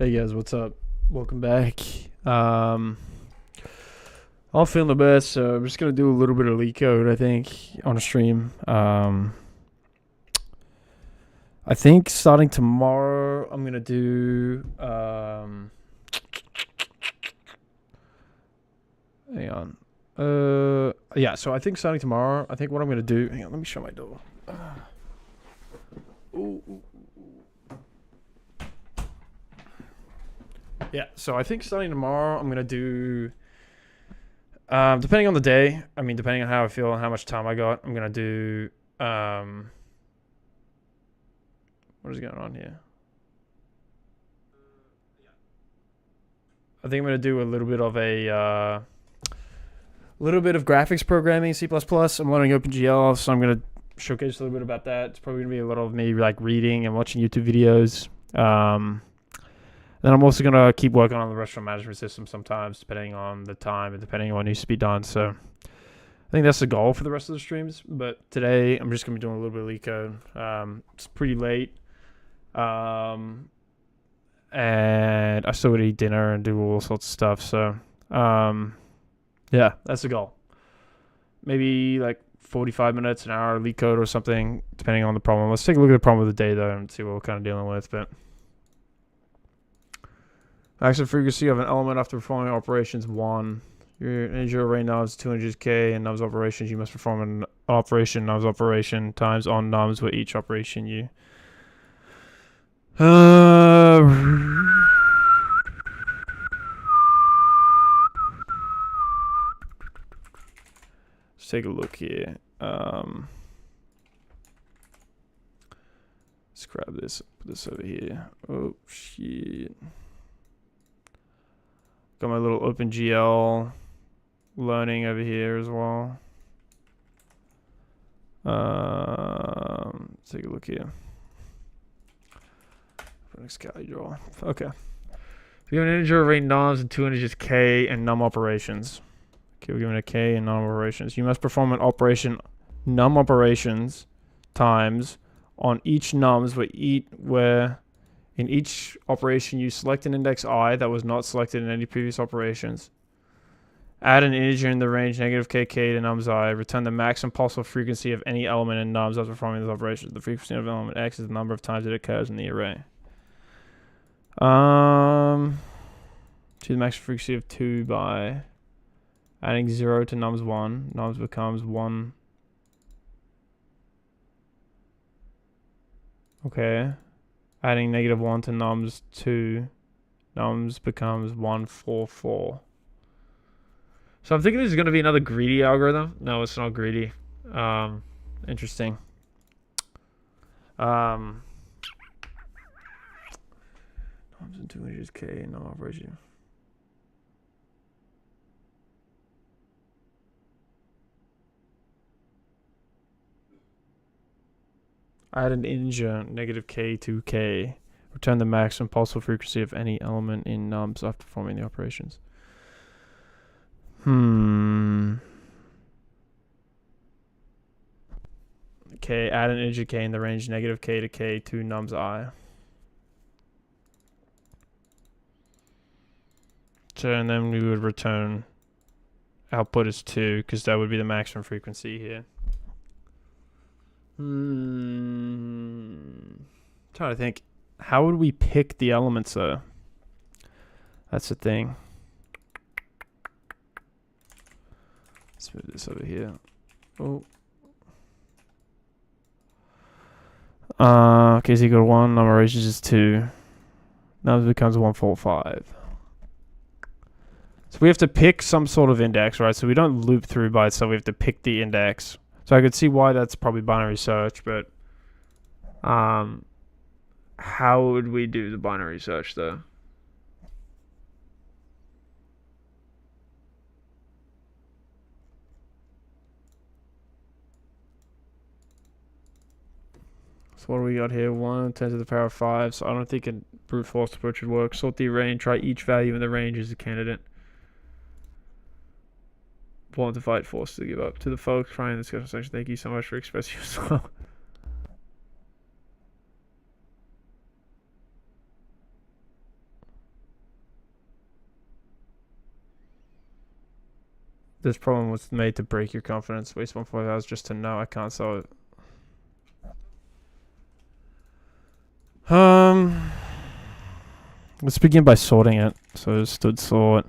Hey guys, what's up? Welcome back. I'm feeling the best, so I'm just gonna do a little bit of leak code, I think, on a stream. I think starting tomorrow, I'm gonna do. Hang on. Yeah. So I think starting tomorrow, I think what I'm gonna do. Hang on, let me shut my door. Ooh. Yeah, so I think starting tomorrow, I'm gonna do. Depending on the day, I mean, depending on how I feel and how much time I got, I'm gonna do. What is going on here? I think I'm gonna do a little bit of graphics programming, C++. I'm learning OpenGL, so I'm gonna showcase a little bit about that. It's probably gonna be a lot of me like reading and watching YouTube videos. Then I'm also going to keep working on the restaurant management system sometimes, depending on the time and depending on what needs to be done. So I think that's the goal for the rest of the streams. But today, I'm just going to be doing a little bit of leak code. It's pretty late. And I still got to eat dinner and do all sorts of stuff. So, yeah, that's the goal. Maybe like 45 minutes, an hour leak code or something, depending on the problem. Let's take a look at the problem of the day, though, and see what we're kind of dealing with. But maximum frequency of an element after performing operations 1. Your integer array nums 200k and nums operations. You must perform an operation nums operation times on nums with each operation you. Let's take a look here. Let's grab this. Put this over here. Oh shit. Got my little OpenGL learning over here as well. Let's take a look here. Next Cali draw. Okay. So we have an integer array nums and 2 integers k and num operations. Okay, we're given a k and num operations. You must perform an operation num operations times on each nums where in each operation, you select an index I that was not selected in any previous operations. Add an integer in the range -kk to nums I. Return the maximum possible frequency of any element in nums after performing those operations. The frequency of element x is the number of times it occurs in the array. To the maximum frequency of 2 by adding 0 to nums 1. Nums becomes 1. Okay. Adding -1 to nums 2, nums becomes 144. So I'm thinking this is going to be another greedy algorithm. No, it's not greedy. Interesting. Nums and 2 integers k, num operation. Add an integer -k to k. Return the maximum possible frequency of any element in nums after performing the operations. Okay, add an integer k in the range -k to k to nums I. So, and then we would return output is 2, because that would be the maximum frequency here. Trying to think, how would we pick the elements though? That's the thing. Let's move this over here. Oh. Okay, so you got 1, number is 2. Now it becomes 145. So we have to pick some sort of index, right? So we don't loop through by itself, we have to pick the index. So I could see why that's probably binary search, but how would we do the binary search though? So what do we got here? 1 10 to the power of 5. So I don't think a brute force approach would work. Sort the array and try each value in the range as a candidate. Want to fight, forced to give up. To the folks trying this discussion section, thank you so much for expressing yourself. This problem was made to break your confidence. Waste 1.5 hours just to know I can't solve it. Let's begin by sorting it. So stood sort.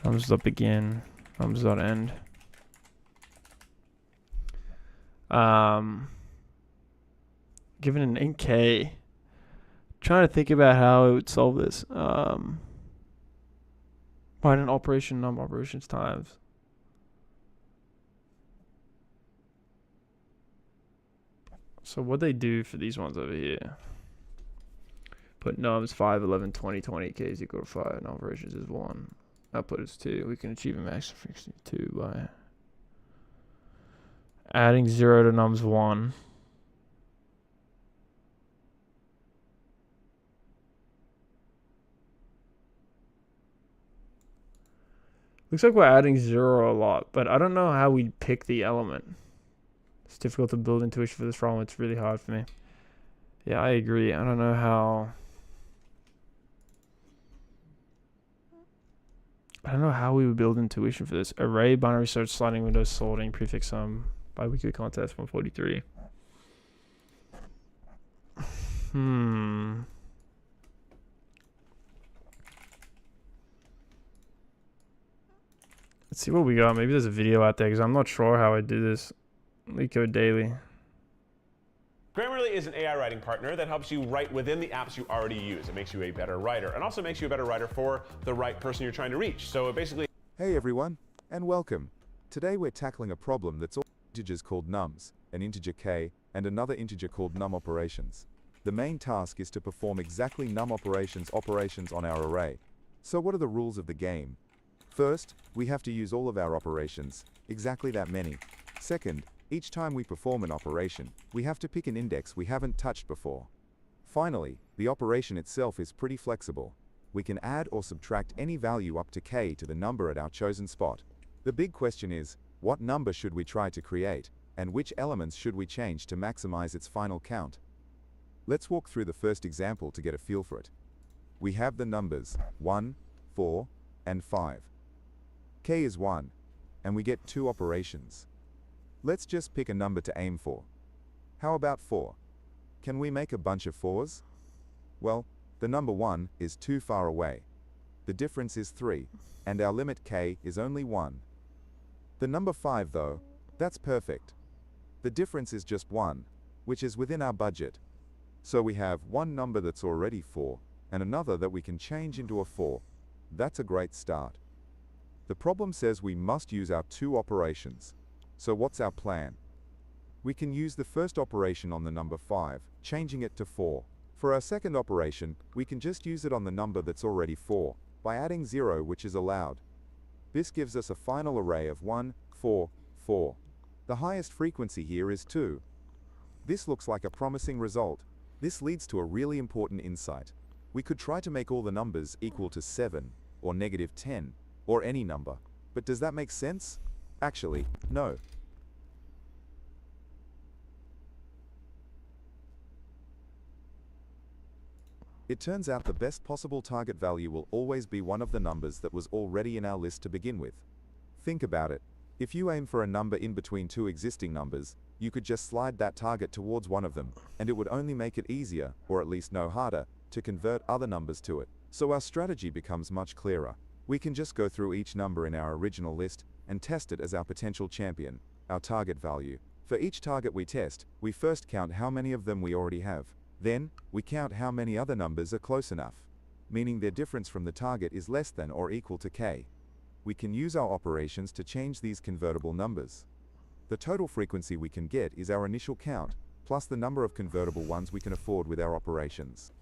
Nums.begin. Nums.end. Given an 8K. Trying to think about how I would solve this. Find an operation num operations times. So what they do for these ones over here. Put nums 5, 11, 20, 20, k is equal to 5, and operations is 1. Output is 2. We can achieve a max frequency 2 by adding 0 to nums 1. Looks like we're adding 0 a lot, but I don't know how we'd pick the element. It's difficult to build intuition for this problem. It's really hard for me. Yeah, I agree. I don't know how... we would build intuition for this. Array, binary search, sliding window, sorting, prefix sum, biweekly contest, 143. Let's see what we got. Maybe there's a video out there because I'm not sure how I do this. Leetcode daily. Grammarly is an AI writing partner that helps you write within the apps you already use. It makes you a better writer and also makes you a better writer for the right person you're trying to reach. So it basically... Hey everyone, and welcome. Today we're tackling a problem that's all integers called nums, an integer k, and another integer called num operations. The main task is to perform exactly num operations on our array. So what are the rules of the game? First, we have to use all of our operations, exactly that many. Second, each time we perform an operation, we have to pick an index we haven't touched before. Finally, the operation itself is pretty flexible. We can add or subtract any value up to k to the number at our chosen spot. The big question is, what number should we try to create, and which elements should we change to maximize its final count? Let's walk through the first example to get a feel for it. We have the numbers 1, 4, and 5. K is 1, and we get 2 operations. Let's just pick a number to aim for. How about 4? Can we make a bunch of 4s? Well, the number 1 is too far away. The difference is 3, and our limit k is only 1. The number 5 though, that's perfect. The difference is just 1, which is within our budget. So we have one number that's already 4, and another that we can change into a 4. That's a great start. The problem says we must use our 2 operations. So what's our plan? We can use the first operation on the number 5, changing it to 4. For our second operation, we can just use it on the number that's already 4, by adding 0, which is allowed. This gives us a final array of 1, 4, 4. The highest frequency here is 2. This looks like a promising result. This leads to a really important insight. We could try to make all the numbers equal to 7, or -10, or any number. But does that make sense? Actually, no. It turns out the best possible target value will always be one of the numbers that was already in our list to begin with. Think about it. If you aim for a number in between 2 existing numbers, you could just slide that target towards one of them, and it would only make it easier, or at least no harder, to convert other numbers to it. So our strategy becomes much clearer. We can just go through each number in our original list and test it as our potential champion, our target value. For each target we test, we first count how many of them we already have. Then, we count how many other numbers are close enough, meaning their difference from the target is less than or equal to k. We can use our operations to change these convertible numbers. The total frequency we can get is our initial count, plus the number of convertible ones we can afford with our operations.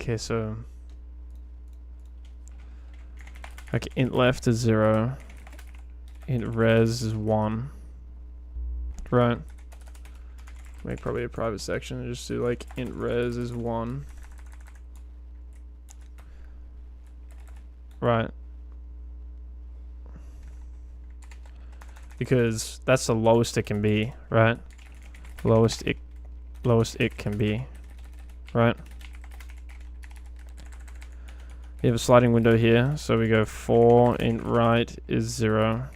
Okay, so like int left is 0, int res is 1, right? Make probably a private section and just do like int res is 1, right? Because that's the lowest it can be, right? Lowest it can be, right? You have a sliding window here, so we go for int right is 0,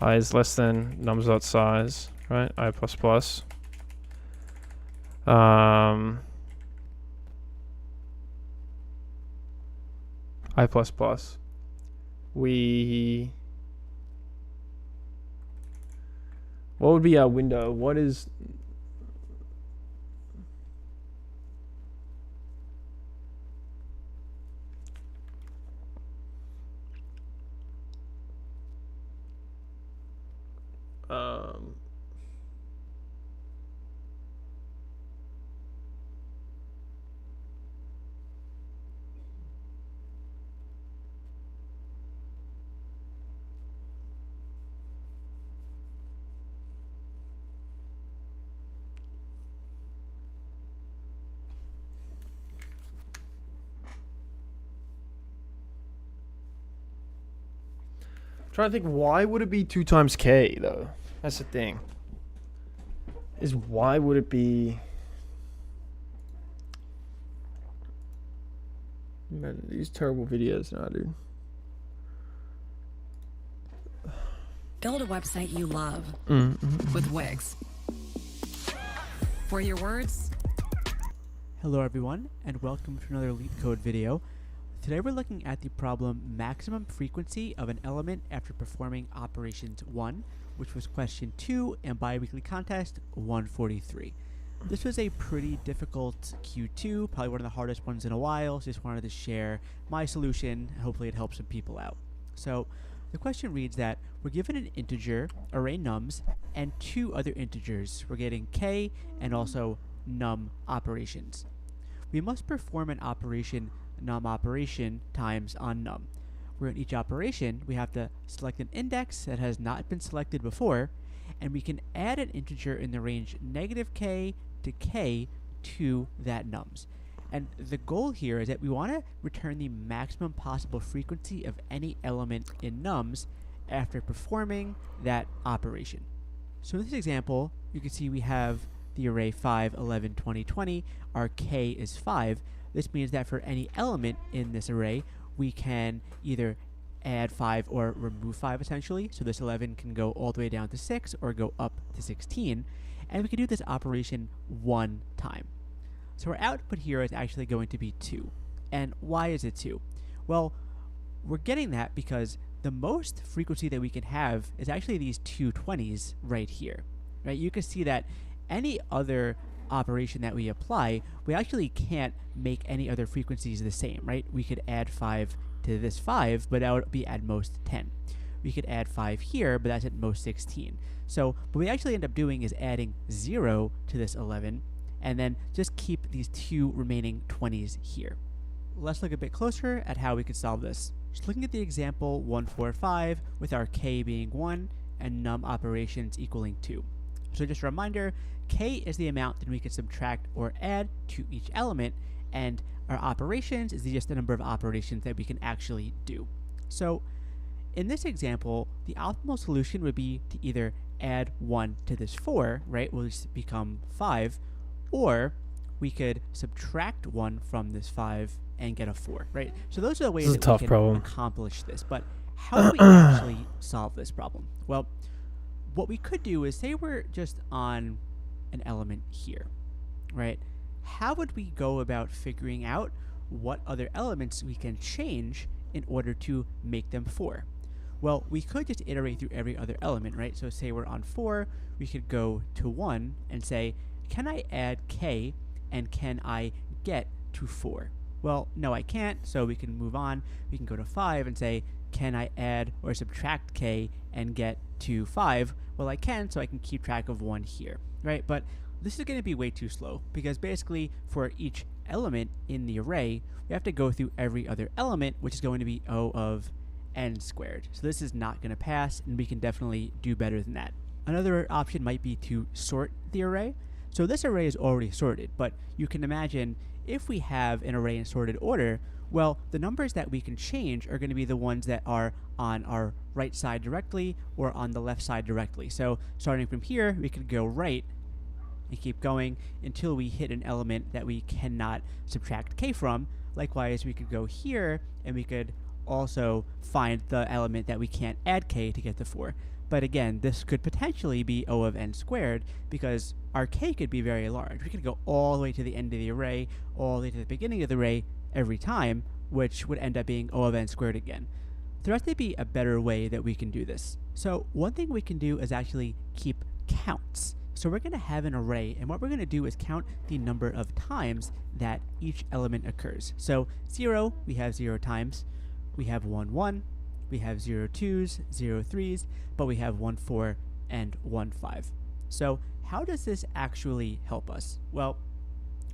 I is less than nums.size, right? I plus plus. I plus plus. What would be our window? What is trying to think, why would it be 2 times k though? That's the thing. Is why would it be? Man, these terrible videos now, dude. Build a website you love with Wix. For your words. Hello everyone, and welcome to another Leetcode video. Today we're looking at the problem maximum frequency of an element after performing operations 1, which was question 2 and biweekly contest 143. This was a pretty difficult Q2, probably one of the hardest ones in a while, so just wanted to share my solution, and hopefully it helps some people out. So the question reads that we're given an integer, array nums, and 2 other integers. We're getting k and also num operations. We must perform an operation num operation times on num, where in each operation we have to select an index that has not been selected before, and we can add an integer in the range -k to k to that nums. And the goal here is that we want to return the maximum possible frequency of any element in nums after performing that operation. So in this example, you can see we have the array 5, 11, 20, 20. Our k is 5. This means that for any element in this array, we can either add 5 or remove 5 essentially. So this 11 can go all the way down to 6 or go up to 16. And we can do this operation 1 time. So our output here is actually going to be 2. And why is it 2? Well, we're getting that because the most frequency that we can have is actually these 2 20s right here. Right? You can see that any other operation that we apply, we actually can't make any other frequencies the same, right? We could add 5 to this 5, but that would be at most 10. We could add 5 here, but that's at most 16. So what we actually end up doing is adding 0 to this 11, and then just keep these 2 remaining 20s here. Let's look a bit closer at how we could solve this. Just looking at the example 145 with our k being 1 and num operations equaling 2. So just a reminder, k is the amount that we can subtract or add to each element, and our operations is just the number of operations that we can actually do. So in this example, the optimal solution would be to either add 1 to this 4, right, will just become 5, or we could subtract 1 from this 5 and get a 4, right? So those are the ways that we can accomplish this. But how do we actually solve this problem? Well, what we could do is say we're just on an element here, right? How would we go about figuring out what other elements we can change in order to make them 4? Well, we could just iterate through every other element, right? So say we're on 4, we could go to 1 and say, can I add k and can I get to 4? Well, no, I can't, so we can move on. We can go to 5 and say, can I add or subtract k and get to 5? Well, I can, so I can keep track of 1 here, right? But this is going to be way too slow, because basically for each element in the array, we have to go through every other element, which is going to be O of n squared. So this is not going to pass, and we can definitely do better than that. Another option might be to sort the array. So this array is already sorted, but you can imagine if we have an array in sorted order, well, the numbers that we can change are going to be the ones that are on our right side directly or on the left side directly. So starting from here, we could go right and keep going until we hit an element that we cannot subtract k from. Likewise, we could go here and we could also find the element that we can't add k to get to 4. But again, this could potentially be O of n squared because our k could be very large. We could go all the way to the end of the array, all the way to the beginning of the array every time, which would end up being O of n squared again. There has to be a better way that we can do this. So one thing we can do is actually keep counts. So we're going to have an array, and what we're going to do is count the number of times that each element occurs. So 0, we have 0 times. We have 1, 1. We have 0, 2s, 0, 3s, but we have 1, 4, and 1, 5. So how does this actually help us? Well,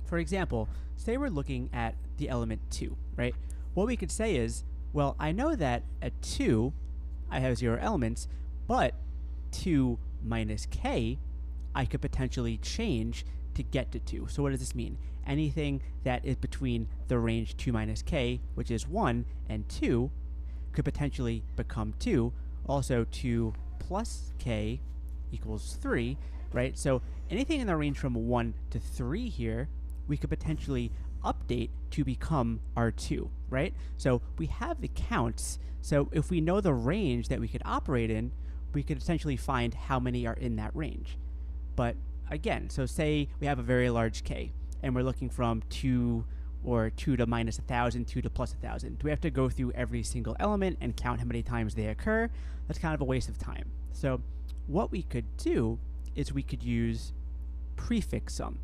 for example, say we're looking at the element 2, right? What we could say is, well, I know that at 2, I have 0 elements, but 2 minus k, I could potentially change to get to 2. So what does this mean? Anything that is between the range 2 minus k, which is 1, and 2, could potentially become 2. Also, 2 plus k equals 3, right? So anything in the range from 1 to 3 here, we could potentially update to become R2, right? So we have the counts. So if we know the range that we could operate in, we could essentially find how many are in that range. But again, so say we have a very large k, and we're looking from 2 or 2 to minus 1,000, 2 to plus 1,000. Do we have to go through every single element and count how many times they occur? That's kind of a waste of time. So what we could do is we could use prefix sum.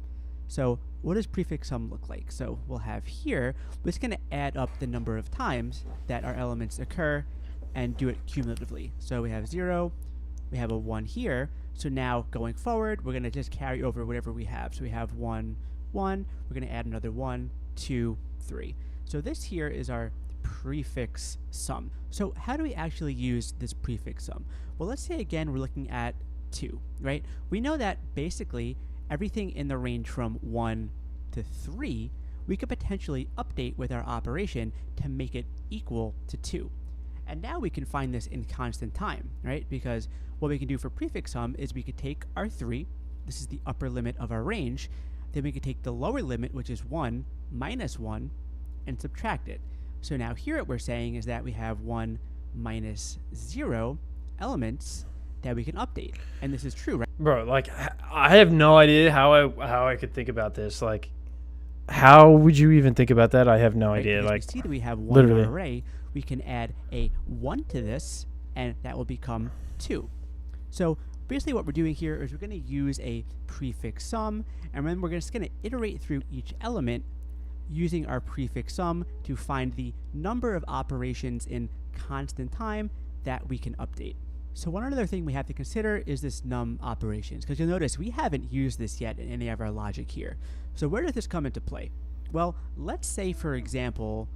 So what does prefix sum look like? So we'll have here, we're just going to add up the number of times that our elements occur and do it cumulatively. So we have 0, we have a 1 here. So now going forward, we're going to just carry over whatever we have. So we have 1, 1, we're going to add another 1, 2, 3. So this here is our prefix sum. So how do we actually use this prefix sum? Well, let's say again we're looking at 2, right? We know that basically everything in the range from 1 to 3, we could potentially update with our operation to make it equal to 2. And now we can find this in constant time, right? Because what we can do for prefix sum is we could take our 3, this is the upper limit of our range, then we could take the lower limit, which is 1 minus 1, and subtract it. So now here what we're saying is that we have 1 minus 0 elements that we can update. And this is true, right? Bro, like, I have no idea how I could think about this. Like, how would you even think about that? I have no idea. Because like, we see that we have 1 literally. in our array, we can add a 1 to this, and that will become 2. So basically what we're doing here is we're going to use a prefix sum, and then we're just going to iterate through each element using our prefix sum to find the number of operations in constant time that we can update. So one other thing we have to consider is this num operations, because you'll notice we haven't used this yet in any of our logic here. So where does this come into play? Well, let's say, for example,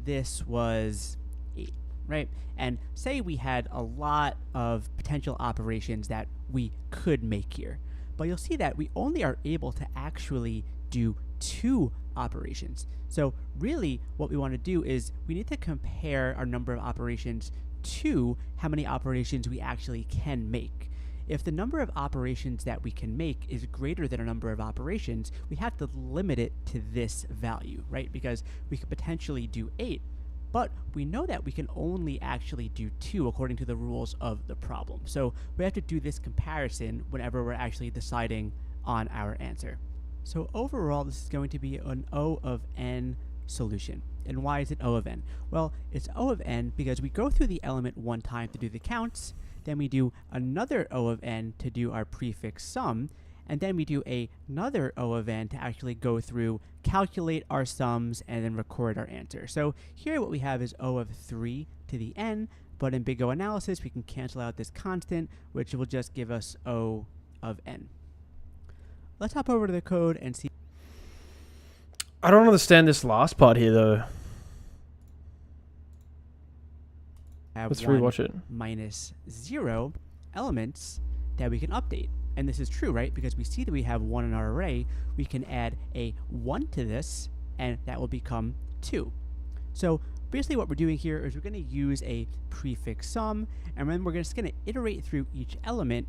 this was 8, right? And say we had a lot of potential operations that we could make here. But you'll see that we only are able to actually do 2 operations. So really what we want to do is we need to compare our number of operations to how many operations we actually can make. If the number of operations that we can make is greater than a number of operations, we have to limit it to this value, right? Because we could potentially do 8, but we know that we can only actually do 2 according to the rules of the problem. So we have to do this comparison whenever we're actually deciding on our answer. So overall, this is going to be an O of n solution. And why is it O of n? Well, it's O of n because we go through the element one time to do the counts, then we do another O of n to do our prefix sum, and then we do another O of n to actually go through, calculate our sums, and then record our answer. So here what we have is O of 3 to the n, but in big O analysis we can cancel out this constant, which will just give us O of n. Let's hop over to the code and see. I don't understand this last part here though. Have Let's 1 rewatch it. minus 0 elements that we can update. And this is true, right? Because we see that we have 1 in our array. We can add a 1 to this, and that will become 2. So basically what we're doing here is we're going to use a prefix sum, and then we're just going to iterate through each element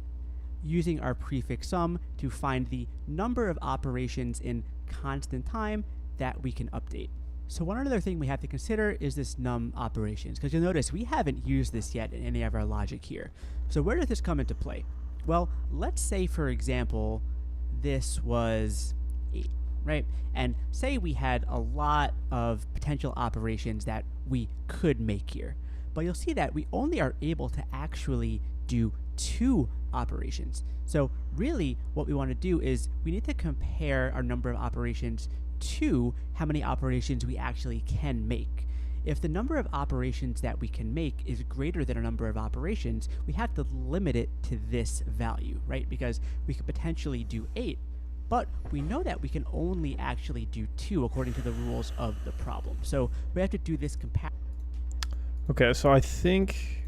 using our prefix sum to find the number of operations in constant time that we can update. So one other thing we have to consider is this num operations, because you'll notice we haven't used this yet in any of our logic here. So where does this come into play? Well, let's say, for example, this was 8, right? And say we had a lot of potential operations that we could make here. But you'll see that we only are able to actually do 2 operations. So really what we want to do is we need to compare our number of operations to how many operations we actually can make. If the number of operations that we can make is greater than a number of operations, we have to limit it to this value, right? Because we could potentially do 8, but we know that we can only actually do 2 according to the rules of the problem. So we have to do this comparison. Okay, so I think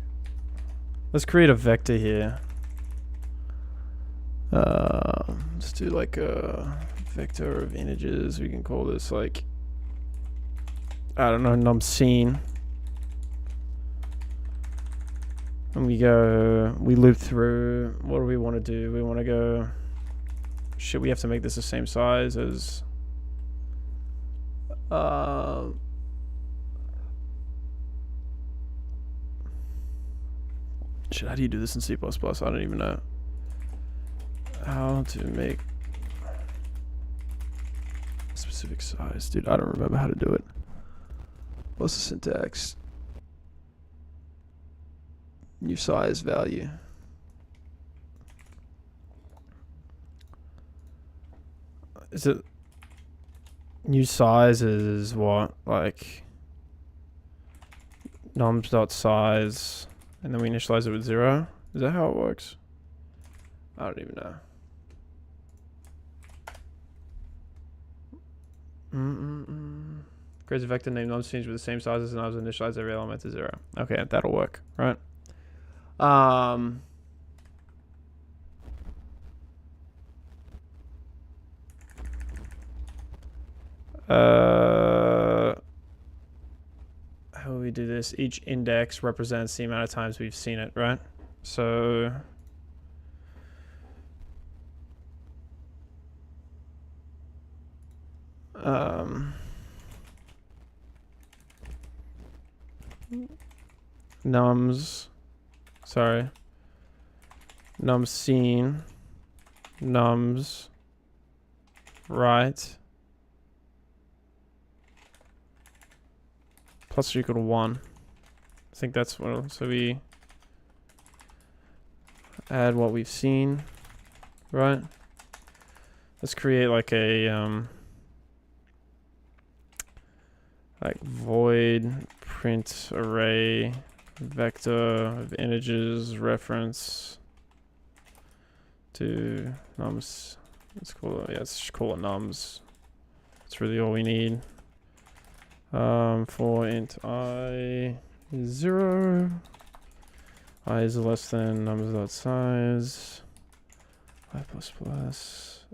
let's create a vector here. Let's do like a vector of integers. We can call this like, I don't know, num scene. And we loop through. What do we want to do? We want to go, shit, we have to make this the same size as shit, how do you do this in C++? I don't even know how to make a specific size. Dude, I don't remember how to do it. What's the syntax? New size value. Is it new size is what? Like nums.size, and then we initialize it with 0? Is that how it works? I don't even know. Creates a vector named num scenes with the same size as nums, initialize every element to 0. Okay, that'll work, right? How will we do this? Each index represents the amount of times we've seen it, right? So nums seen, nums right plus or equal to 1. I think that's what, so we add what we've seen, right? Let's create like a like void print array vector of integers reference to nums. Let's call it, yeah, let's just call it nums. That's really all we need. For int I 0, I is less than nums.size, I plus plus,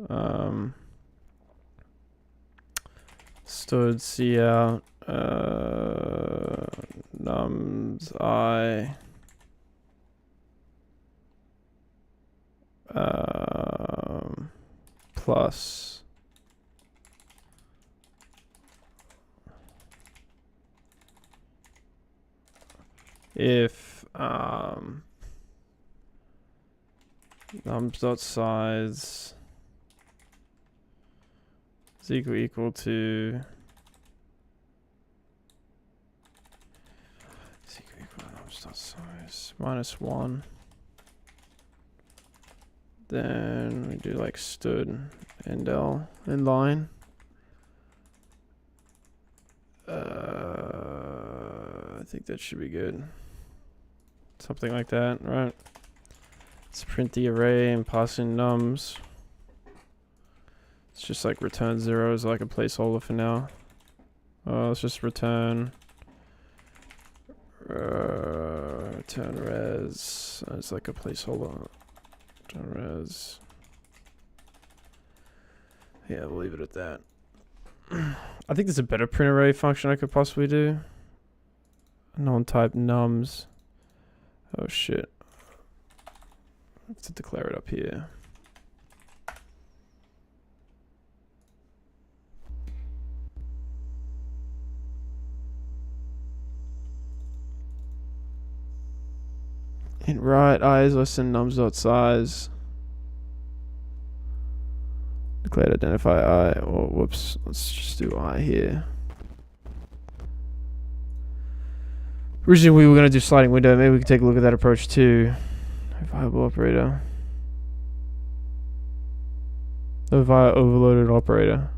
stood cout, nums I, plus if nums.size is equal to nums.size minus 1, then we do like stood endl inline. I think that should be good. Something like that, right? Let's print the array and pass in nums. Let's Let's just like return 0 as like a placeholder for now. Let's just return return res as like a placeholder. Return res. Yeah, we'll leave it at that. I think there's a better print array function I could possibly do. Non-type nums. Oh shit. I have to declare it up here. Int right I is less than nums.size. Declared identify I, or whoops, let's just do I here. Originally we were going to do sliding window, maybe we could take a look at that approach too. Viable operator. Oh, via overloaded operator.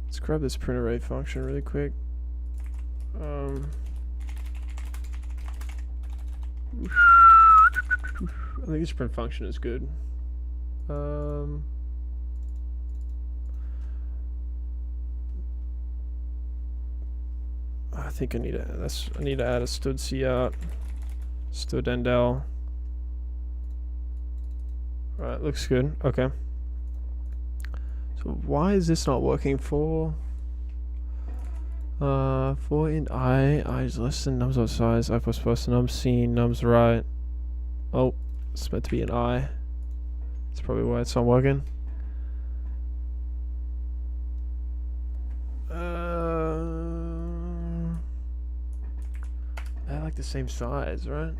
Let's grab this print array function really quick. I think this print function is good. I think I need to add a std cout, std endl. Alright, looks good. Okay. So why is this not working for int I is less than nums of size, I plus nums seen, nums right. Oh, it's meant to be an I. That's probably why it's not working. They're like the same size, right?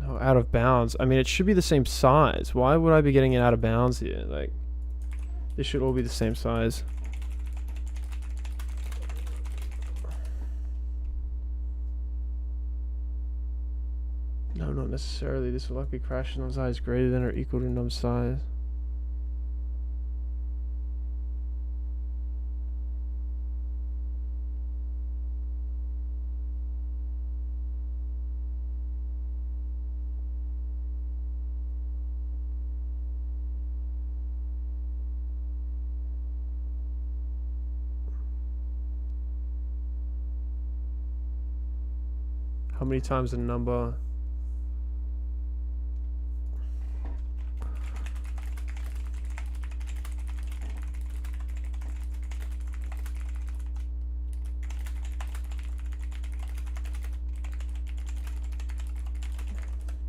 No, out of bounds. I mean, it should be the same size. Why would I be getting it out of bounds here? Like, they should all be the same size. No, not necessarily. This will likely crash num size greater than or equal to num size. How many times a number?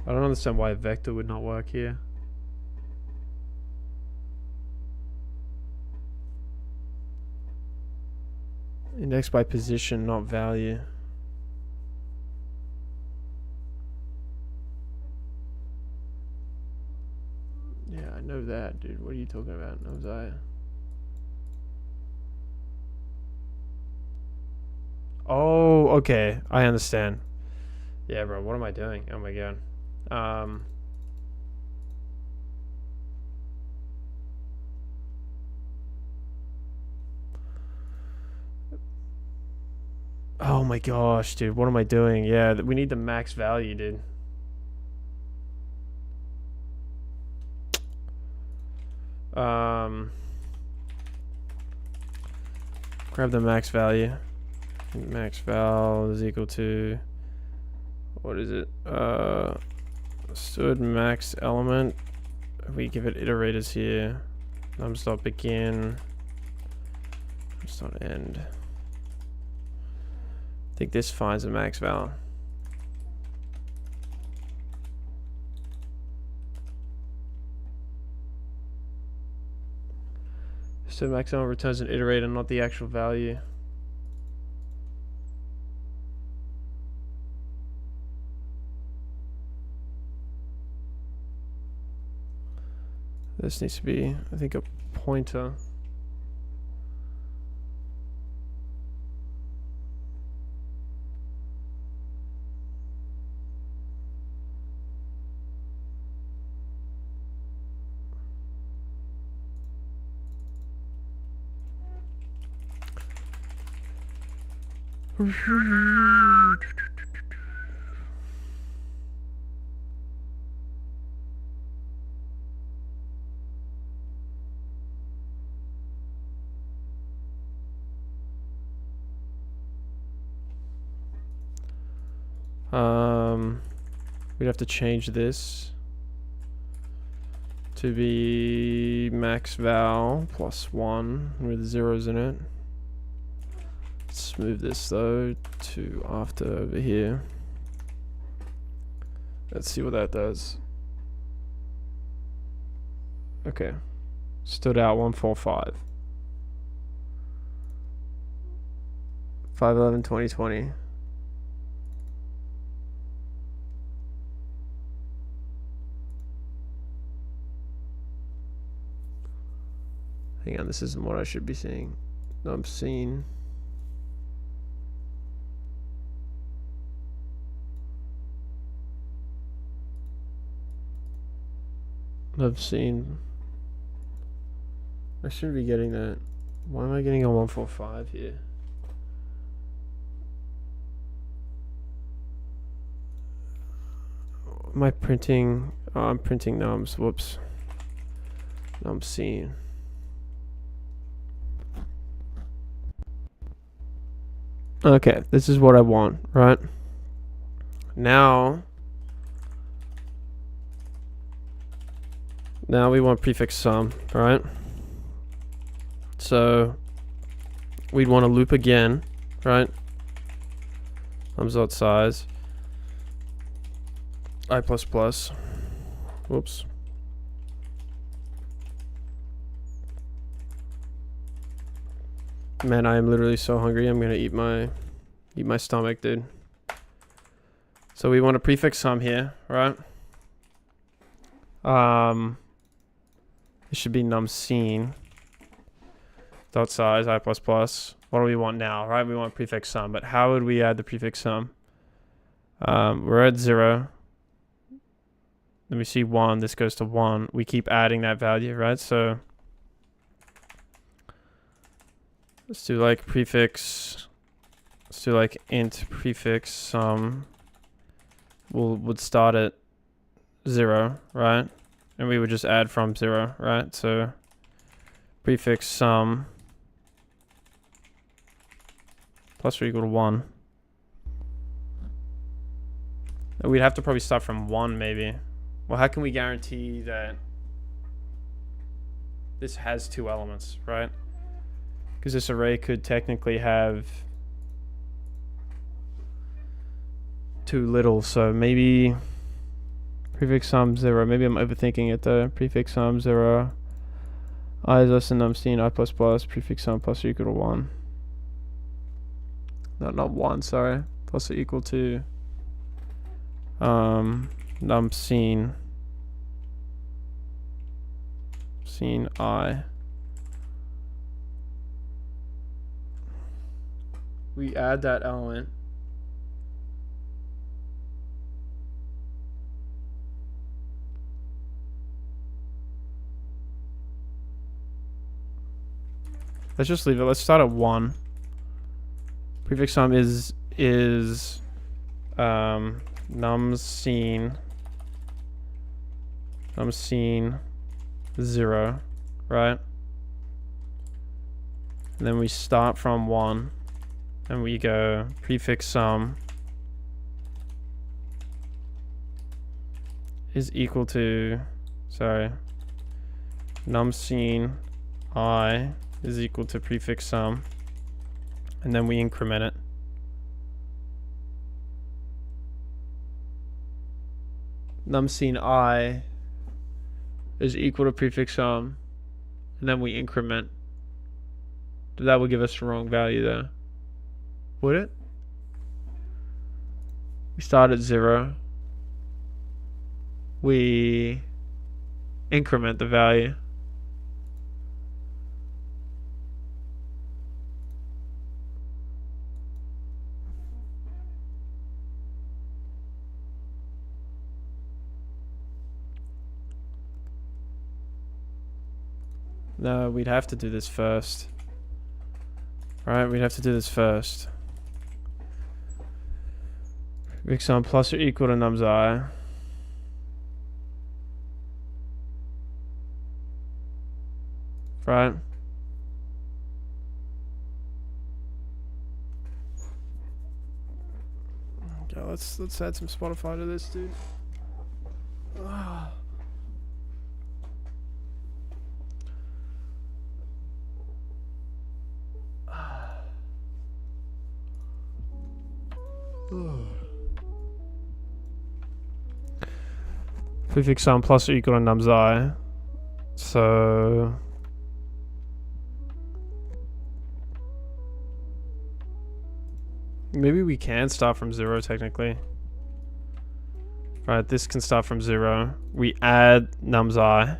I don't understand why a vector would not work here. Index by position, not value. Yeah, I know that, dude. What are you talking about? Nozai. Oh, okay. I understand. Yeah, bro. What am I doing? Oh my god. Oh my gosh, dude. What am I doing? Yeah, we need the max value, dude. Grab the max value. Max val is equal to, what is it? Std max element. We give it iterators here. Nums dot begin. Nums dot end. I think this finds a max val. So max element returns an iterator, not the actual value. This needs to be, I think, a pointer. We'd have to change this to be max val plus 1 with zeros in it. Let's move this though to after over here. Let's see what that does. Okay. Stood out 145. 511 2020. Hang on, this isn't what I should be seeing. I'm seeing. I should be getting that. Why am I getting a 145 here? Am I printing? Oh, I'm printing nums. Whoops. I'm seeing. Okay, this is what I want, right? Now we want prefix sum, right? So we'd want to loop again, right? Dot size I++. Whoops. Man, I am literally so hungry. I'm gonna eat my stomach, dude. So we want a prefix sum here, right? It should be num scene dot size I++. What do we want now, right? We want prefix sum, but how would we add the prefix sum? We're at 0. Let me see 1. This goes to 1. We keep adding that value, right? So let's do like prefix. Let's do like int prefix sum. Would start at 0, right? And we would just add from 0, right? So prefix sum plus or equal to 1. And we'd have to probably start from 1 maybe. Well, how can we guarantee that this has 2 elements, right? Because this array could technically have 2 little, so maybe prefix sum 0. Maybe I'm overthinking it though. Prefix sum 0. I is less than num scene I++. Prefix sum plus or equal to 1. No, not 1, sorry. Plus or equal to num scene I. We add that element. Let's just leave it. Let's start at 1. Prefix sum is num scene 0, right? And then we start from 1 and we go prefix sum is equal to, sorry, num scene I is equal to prefix sum, and then we increment it. Num scene I is equal to prefix sum, and then we increment. That would give us the wrong value though. Would it? We start at 0. We increment the value. No, we'd have to do this first. Right, we'd have to do this first. Prefix sum plus or equal to nums I. Right. Okay, let's add some Spotify to this, dude. Prefix sum plus or equal to nums I. So maybe we can start from 0 technically. Right, this can start from 0. We add nums I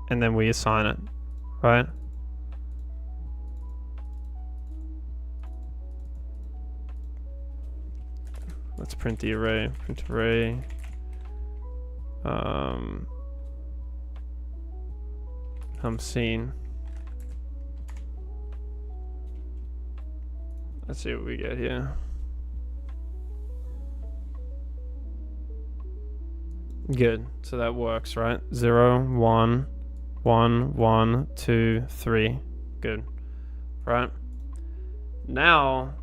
and then we assign it. Right? Let's print the array. Print array. Scene. Let's see what we get here. Good. So that works, right? 0, 1, 1, 1, 2, 3. Good. Right? Now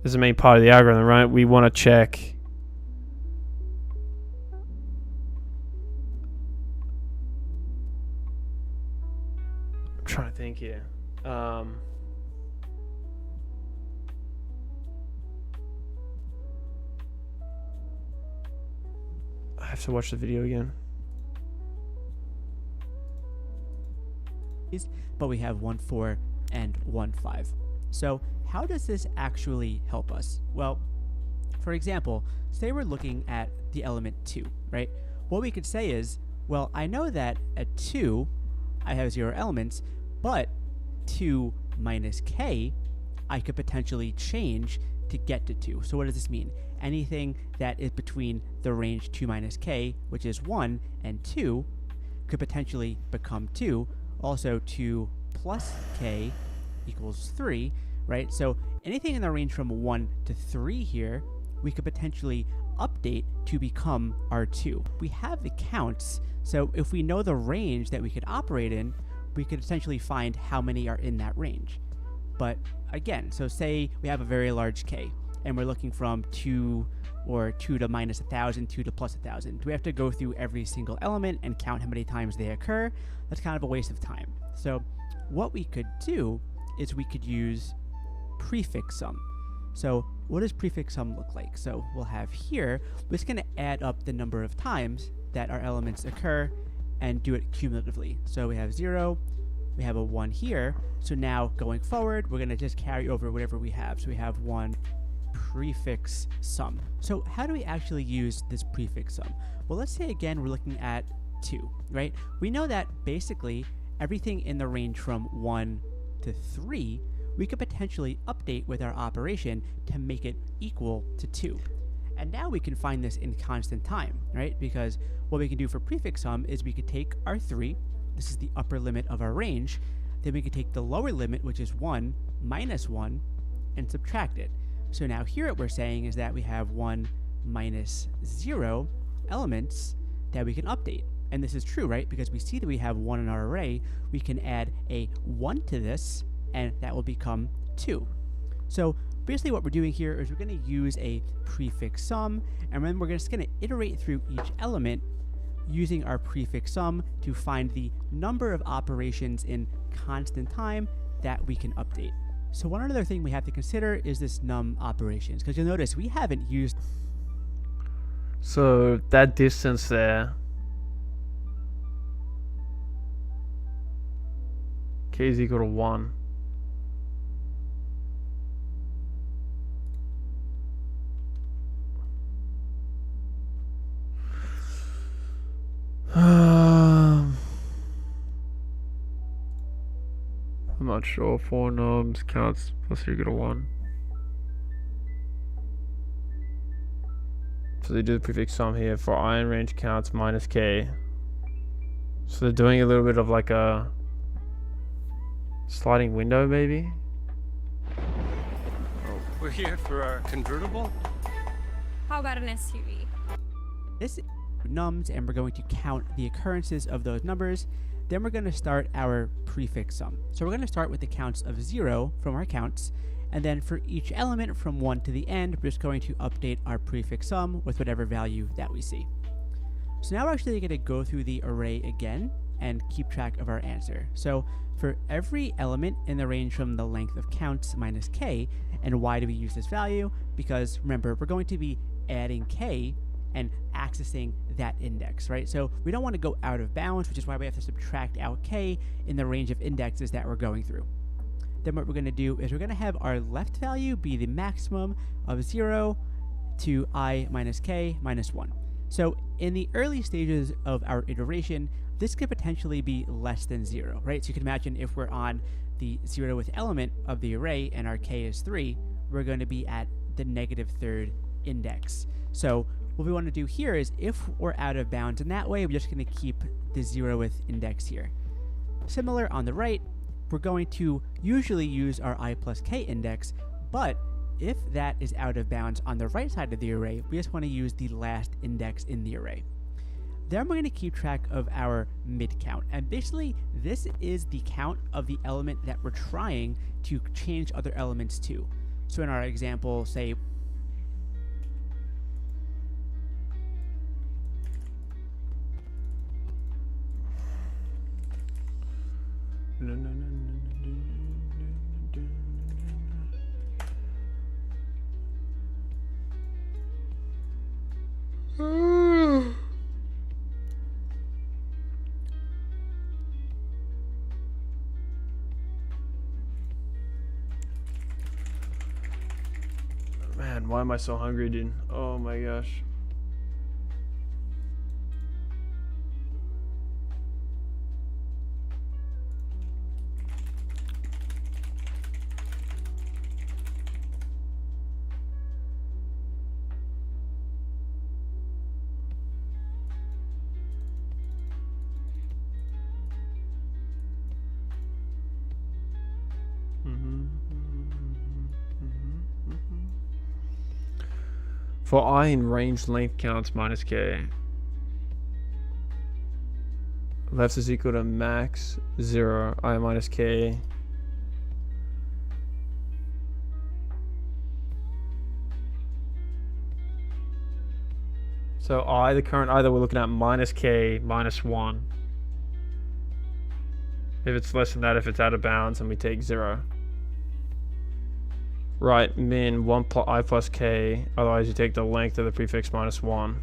is the main part of the algorithm, right? We want to check I'm trying to think here. I have to watch the video again. But we have 1, 4, and 1, 5. So how does this actually help us? Well, for example, say we're looking at the element 2, right? What we could say is, well, I know that at 2, I have 0 elements, but 2 minus k, I could potentially change to get to 2. So what does this mean? Anything that is between the range 2 minus k, which is 1, and 2, could potentially become 2. Also, 2 plus k equals 3, right? So anything in the range from 1 to 3 here, we could potentially update to become R2. We have the counts, so if we know the range that we could operate in, we could essentially find how many are in that range. But again, so say we have a very large k, and we're looking from 2 or 2 to minus 1,000, 2 to plus 1,000. Do we have to go through every single element and count how many times they occur? That's kind of a waste of time. So what we could do is we could use prefix sum. So what does prefix sum look like? So we'll have here, we're just going to add up the number of times that our elements occur and do it cumulatively. So we have 0, we have a 1 here. So now going forward, we're going to just carry over whatever we have. So we have 1 prefix sum. So how do we actually use this prefix sum? Well, let's say again, we're looking at 2, right? We know that basically everything in the range from 1 to 3, we could potentially update with our operation to make it equal to 2. And now we can find this in constant time, right? Because what we can do for prefix sum is we could take our 3, this is the upper limit of our range, then we could take the lower limit, which is 1 minus 1, and subtract it. So now here what we're saying is that we have 1 minus 0 elements that we can update. And this is true, right? Because we see that we have 1 in our array, we can add a 1 to this, and that will become 2. So basically what we're doing here is we're going to use a prefix sum, and then we're just going to iterate through each element using our prefix sum to find the number of operations in constant time that we can update. So one other thing we have to consider is this num operations, because you'll notice we haven't used. So that distance there, k is equal to 1. I'm not sure. 4 nums counts plus or equal to 1. So they do the prefix sum here for I in range counts minus k. So they're doing a little bit of like a sliding window, maybe? We're here for our convertible. How about an SUV? This is nums, and we're going to count the occurrences of those numbers. Then we're going to start our prefix sum. So we're going to start with the counts of 0 from our counts, and then for each element from 1 to the end, we're just going to update our prefix sum with whatever value that we see. So now we're actually going to go through the array again and keep track of our answer. So for every element in the range from the length of counts minus k, and why do we use this value? Because remember, we're going to be adding k and accessing that index, right? So we don't want to go out of bounds, which is why we have to subtract out k in the range of indexes that we're going through. Then what we're going to do is we're going to have our left value be the maximum of 0 to I minus k minus 1. So in the early stages of our iteration, this could potentially be less than 0, right? So you can imagine if we're on the 0th element of the array and our k is 3, we're going to be at the -3rd index. So what we want to do here is if we're out of bounds in that way, we're just going to keep the 0th index here. Similar on the right, we're going to usually use our I plus k index, but if that is out of bounds on the right side of the array, we just want to use the last index in the array. Then we're going to keep track of our mid count, and basically this is the count of the element that we're trying to change other elements to. So in our example, say Man, why am I so hungry, dude? Oh my gosh. For I in range length counts minus k, left is equal to max 0 I minus k so I, the current I that we're looking at, minus k minus 1. If it's less than that, if it's out of bounds, and we take 0. Right, min 1 I plus k, otherwise you take the length of the prefix minus 1.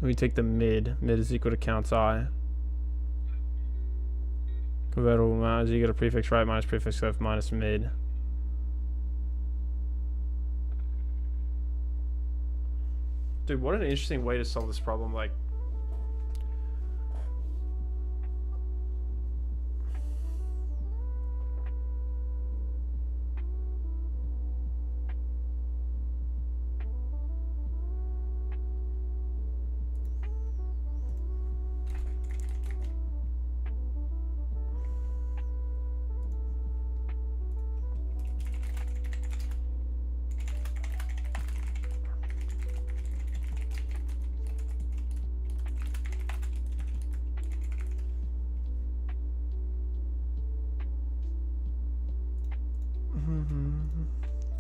We take the mid. Mid is equal to counts I. Convertible amount is equal to prefix right minus prefix left minus mid. Dude, what an interesting way to solve this problem. Like,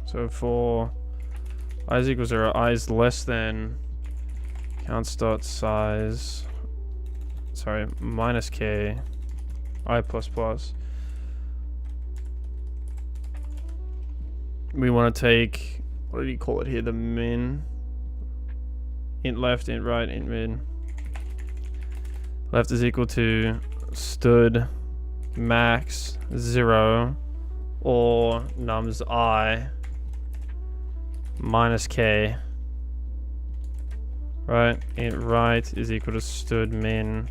so for I is equals 0, I is less than counts dot size, sorry, minus k, I plus plus. We want to take, what did he call it here, the min, int left, int right, int mid. Left is equal to stud max 0 or nums I minus k, right? Int right is equal to stud min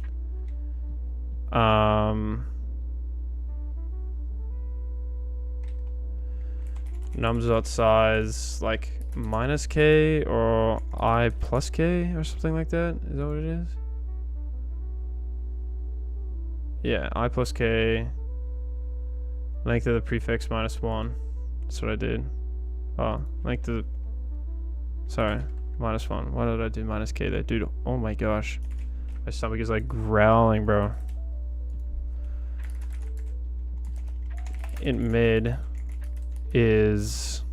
nums dot size like minus k or I plus k or something like that. Is that what it is? Yeah, I plus k. Length of the prefix -1. That's what I did. Oh, length of... Sorry, -1. Why did I do -k there? Dude, oh my gosh. My stomach is like growling, bro. Int mid is...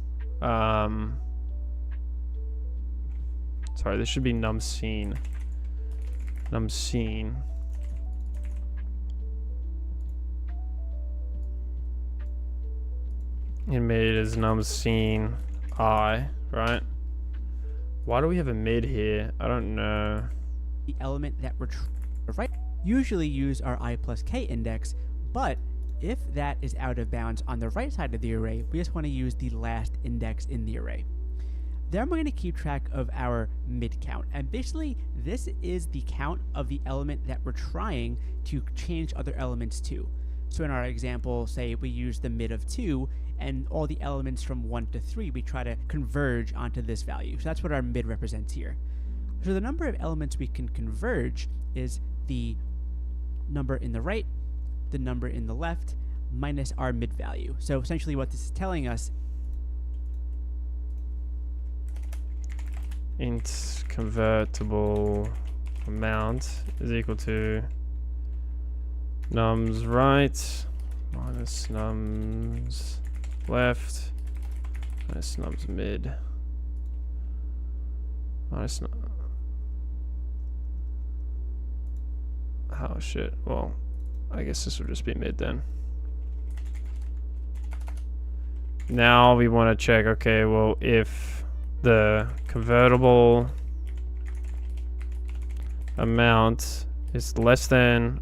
Sorry, this should be num scene. Num scene. In mid is num scene I, right? Why do we have a mid here? I don't know. The element that we're right. Usually use our I plus k index, but if that is out of bounds on the right side of the array, we just want to use the last index in the array. Then we're going to keep track of our mid count. And basically, this is the count of the element that we're trying to change other elements to. So in our example, say we use the mid of 2, and all the elements from 1 to 3, we try to converge onto this value. So that's what our mid represents here. So the number of elements we can converge is the number in the right, the number in the left, minus our mid value. So essentially what this is telling us, int convertible amount is equal to nums right minus nums left minus nums mid minus oh shit, well I guess this would just be mid then. Now we want to check, okay, well if the convertible amount is less than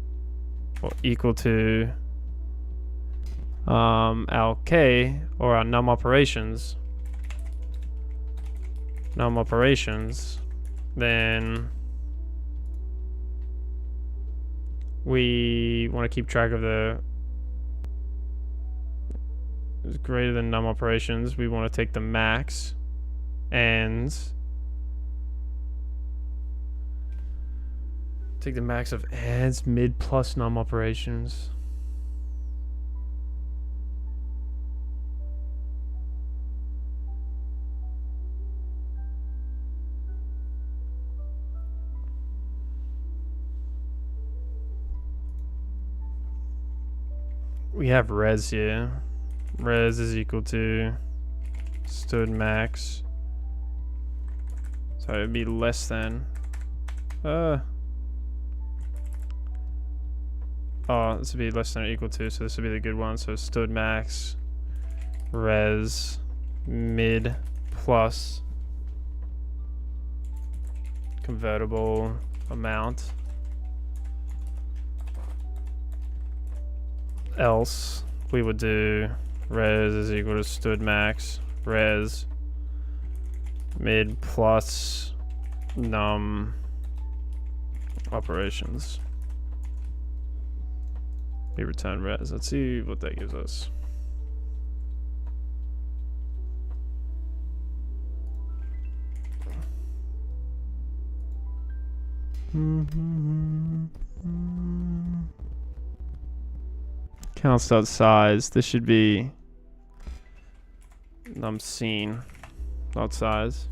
or equal to our k, or our num operations, then we want to keep track of the is greater than num operations. We want to take the max and take the max of adds mid plus num operations. We have res here. Res is equal to stood max. So it would be less than. Oh, this would be less than or equal to, so this would be the good one. So stood max, res, mid, plus convertible amount. Else we would do res is equal to stood max, res, mid plus num operations. We return res. Let's see what that gives us. Counts.size. This should be num scene, not size.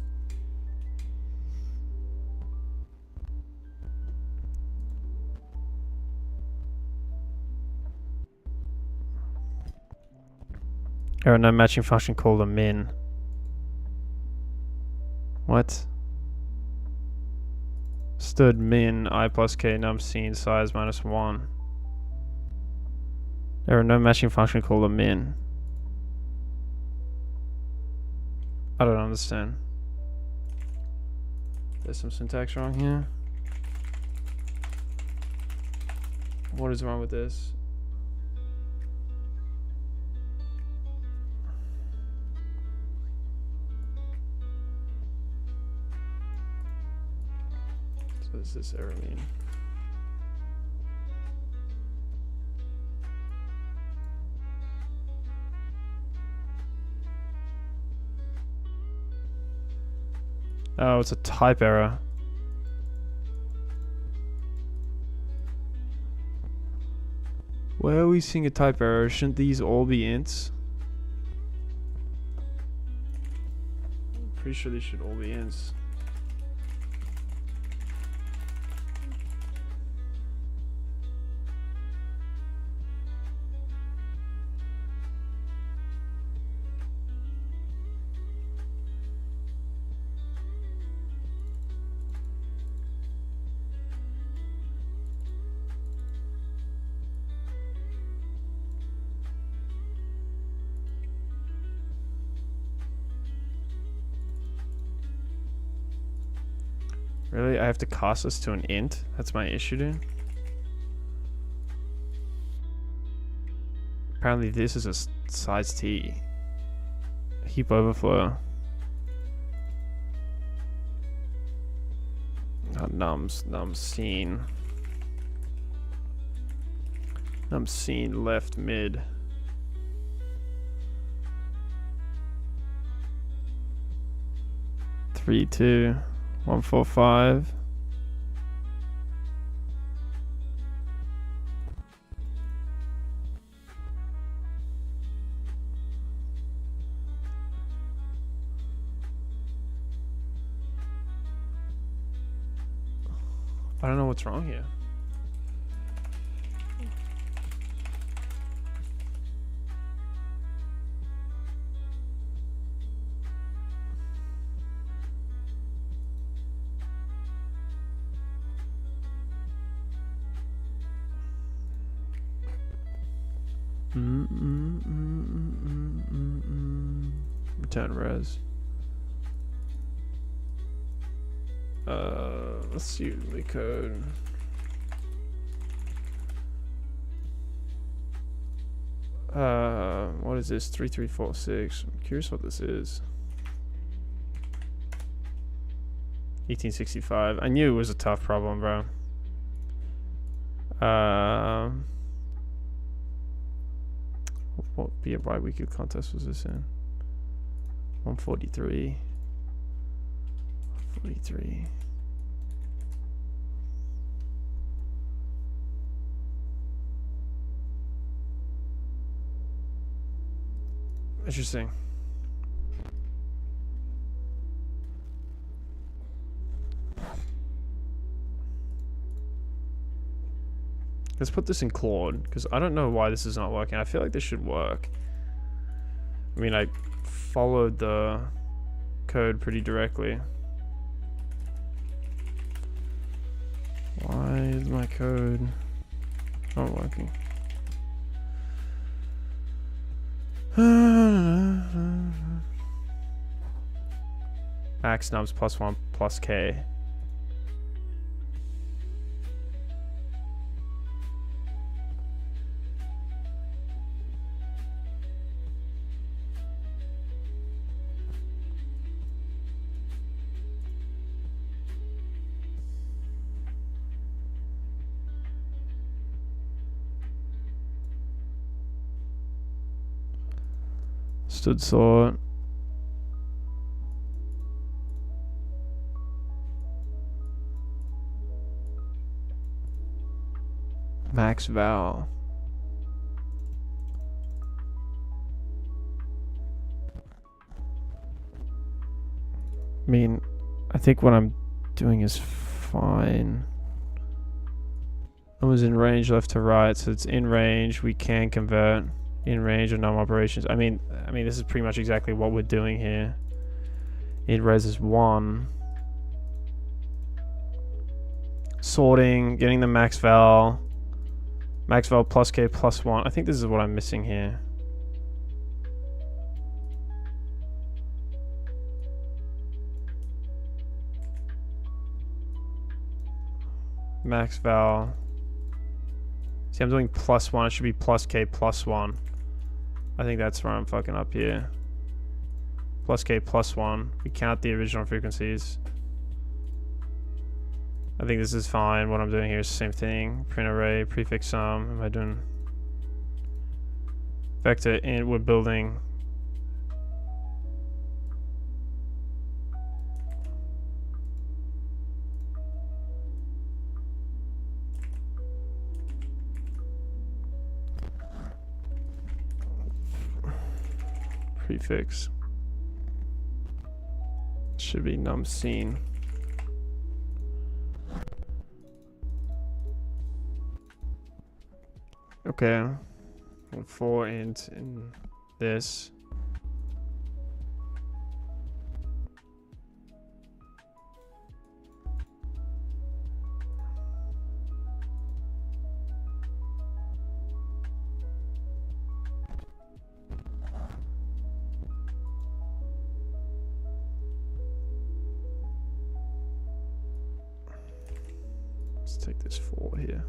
Error, no matching function called a min. What? Stood min I plus k num scene size -1. There are no matching function called a min. I don't understand. There's some syntax wrong here. What is wrong with this? So what does this error mean? Oh, it's a type error. Where are we seeing a type error? Shouldn't these all be ints? Pretty sure these should all be ints. Really? I have to cast this to an int? That's my issue, dude? Apparently this is a size T. Heap overflow. Oh, nums seen. Nums seen left mid. Three, 2, 1, 4, 5. I don't know what's wrong here. Return res. Let's see Leetcode. What is this? 3346. I'm curious what this is. 1865. I knew it was a tough problem, bro. What be a bi-weekly contest was this in? 143. 43. Interesting. Let's put this in Claude, because I don't know why this is not working. I feel like this should work. I mean, I followed the code pretty directly. Why is my code not working? Max nubs +1 plus K. Stood sort. Max val. I mean, I think what I'm doing is fine. I was in range left to right, so it's in range. We can convert in range of num operations. I mean, this is pretty much exactly what we're doing here. In res is 1. Sorting, getting the max val. Max val plus K plus 1. I think this is what I'm missing here. Max val. See, I'm doing plus 1. It should be plus K plus 1. I think that's where I'm fucking up here. Plus K plus 1. We count the original frequencies. I think this is fine. What I'm doing here is the same thing. Print array, prefix sum. Am I doing vector int? We're building. prefix. Should be num scene. Okay. 4 int in this. Let's take this 4 here.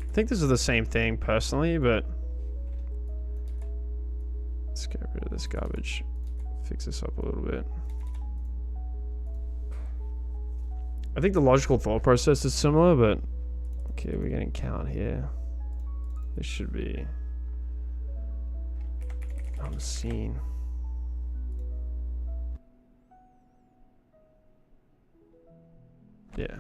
I think this is the same thing personally, but let's get rid of this garbage. Fix this up a little bit. I think the logical thought process is similar, but okay, we're getting count here. This should be on the scene. Yeah.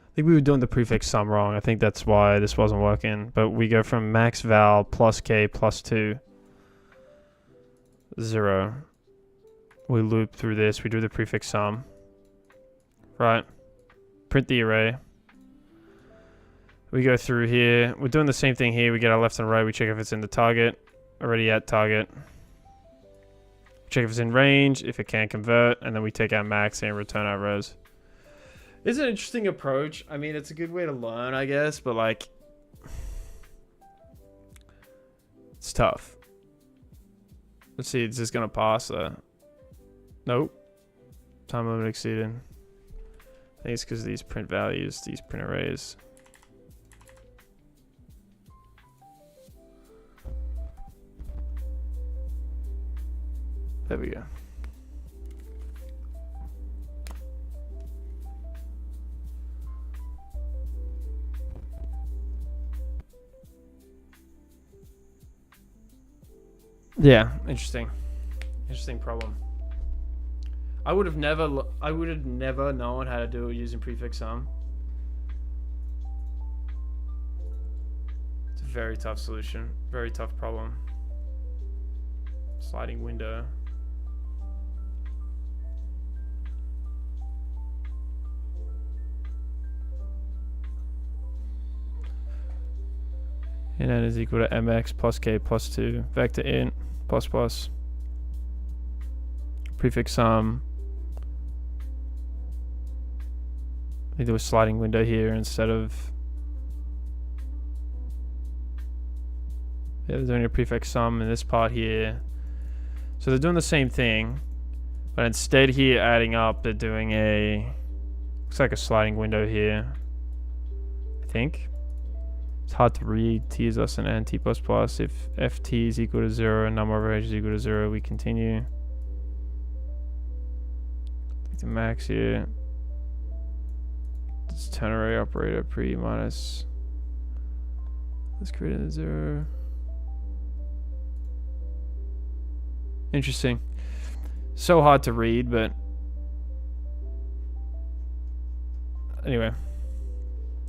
I think we were doing the prefix sum wrong. I think that's why this wasn't working. But we go from max val plus k plus 2, 0. We loop through this. We do the prefix sum. Right. Print the array. We go through here. We're doing the same thing here. We get our left and right. We check if it's in the target. Already at target. Check if it's in range. If it can convert. And then we take our max and return our res. It's an interesting approach. I mean, it's a good way to learn, I guess, but like, it's tough. Let's see, is this gonna pass? Nope. Time limit exceeded. I think it's because of these print values, these print arrays. There we go. Yeah, interesting problem. I would have never known how to do it using prefix sum. It's a very tough solution, very tough problem. Sliding window. And n is equal to mx plus k plus 2 vector int plus plus prefix sum. I think there was sliding window here instead of, yeah, they're doing a prefix sum in this part here. So they're doing the same thing, but instead here adding up, they're doing a, looks like a sliding window here, I think. It's hard to read. T is less than n, t plus plus. If ft is equal to 0 and number of edges is equal to 0, we continue. Take the max here. This turn array operator pre minus. Let's create a 0. Interesting. So hard to read, but anyway.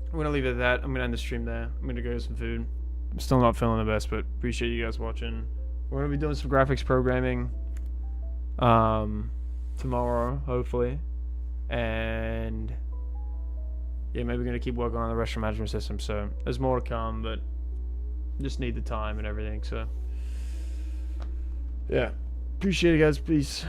I'm going to leave it at that. I'm going to end the stream there. I'm going to go get some food. I'm still not feeling the best, but appreciate you guys watching. We're going to be doing some graphics programming tomorrow, hopefully. And yeah, maybe we're going to keep working on the restaurant management system. So there's more to come, but just need the time and everything. So yeah, appreciate it, guys. Peace.